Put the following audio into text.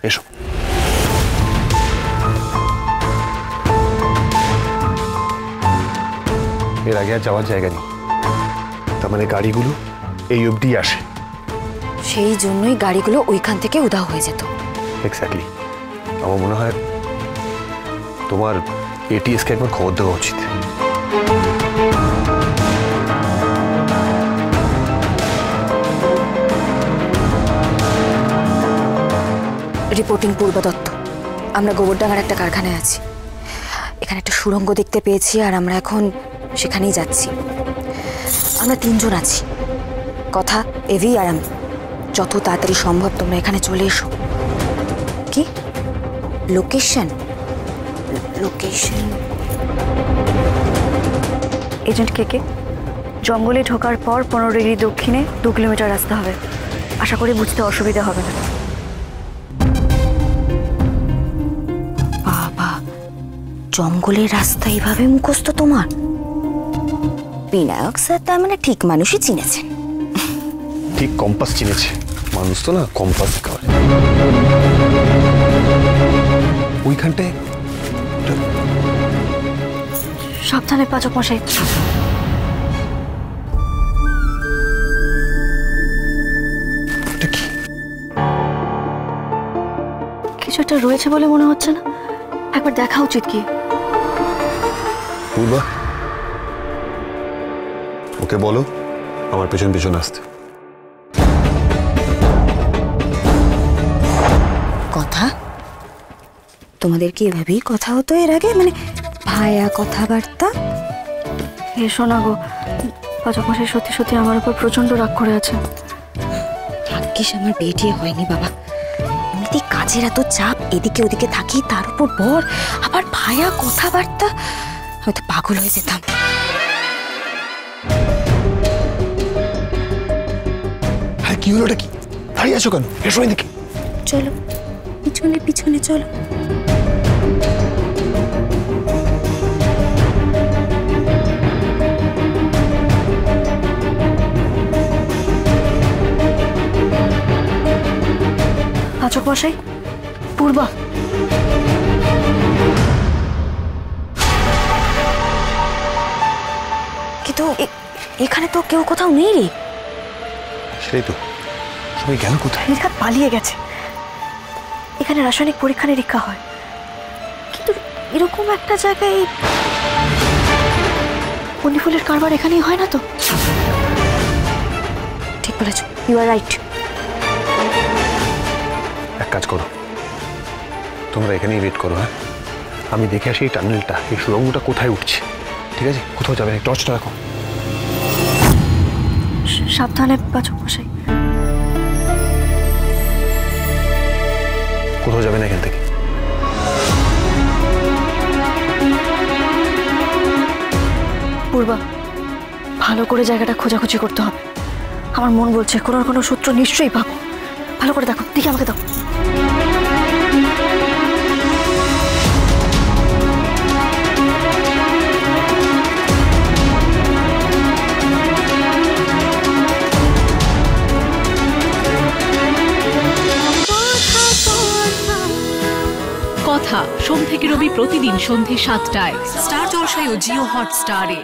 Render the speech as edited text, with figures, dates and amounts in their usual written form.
এসো। এর আগে আর যাওয়ার জায়গা নেই, তার মানে গাড়িগুলো এই অবধি আসে। সেই জন্যই গাড়িগুলো ওইখান থেকে উধাও হয়ে যেত। এক্স্যাক্টলি। আমার মনে হয় তোমার এটিএসকে একবার খবর দেওয়া উচিত। রিপোর্টিং পূর্বা দত্ত, আমরা গোবরডাঙ্গার একটা কারখানায় আছি। এখানে একটা সুড়ঙ্গ দেখতে পেয়েছি আর আমরা এখন সেখানেই যাচ্ছি। আমরা 3 জন আছি, কথা এভি আর আমি। যত তাড়াতাড়ি সম্ভব তোমরা এখানে চলে এসো। কি লোকেশন? লোকেশন এজেন্ট কে জঙ্গলে ঢোকার পর 15 ডিগ্রি দক্ষিণে 2 কিলোমিটার রাস্তা হবে। আশা করি বুঝতে অসুবিধা হবে না। বাবা, জঙ্গলের রাস্তা এইভাবে মুখস্থ তোমার? বিনায়ক স্যার তার মানে ঠিক মানুষই চিনেছেন। ঠিক কম্পাস চিনেছে, মানুষ তো না কম্পাস করে। ওইখানটায় সাবধানে পাচক মশাই। কিছু একটা রয়েছে বলে মনে হচ্ছে না? একবার দেখা উচিত কি? পূর্বা, ওকে বলো আমার পেছন পেছন আসতে। কথা? তোমাদের কি এভাবেই কথা হতো এর আগে, মানে ভায়া কথাবার্তা? এসো না গো, পাচক মশাই সত্যি সত্যি আমার উপর প্রচন্ড রাগ করে আছে। ভাগ্যিস আমার বিয়ে টিয়ে হয়নি বাবা। এমনিতেই কাজের এত চাপ, এদিকে ওদিকে থাকি, তার উপর বর, আবার ভায়া কথাবার্তা, হয়তো পাগল হয়ে যেতাম। হ্যাঁ, কি হলো? ওটা কি? দাঁড়িয়ে আছো কেন? এসো এদিকে। চলো পিছনে পিছনে চলো। পাচক মশাই, পূর্বা। কিন্তু এখানে তো কেউ কোথাও নেই রে। সেই তো, সবাই গেল কোথায়? নির্ঘাত পালিয়ে গেছে। এখানে রাসায়নিক পরীক্ষা নিরীক্ষা হয়, কিন্তু এরকম একটা জায়গায় বন্দিফুলের কারবার এখানেই হয় না তো? ঠিক বলেছ, ইউ আর রাইট। এক কাজ করো, তোমরা এখানেই ওয়েট করো। হ্যাঁ, আমি দেখে আসি এই টানেলটা, এই সুড়ঙ্গটা কোথায় উঠছে। ঠিক আছে, কোথাও যাবে না, টর্চটা রাখো। সাবধানে পাচক মশাই। কোথাও যাবে না এখান থেকে। পূর্বা, ভালো করে জায়গাটা খোঁজাখুঁজি করতে হবে। আমার মন বলছে কোনো না কোনো সূত্র নিশ্চয়ই পাবো। ভালো করে দেখো, দেখি আমাকে দাও। কথা সোম থেকে রবি প্রতিদিন সন্ধ্যে 7টায় স্টার জলসায় ও জিও হটস্টারে।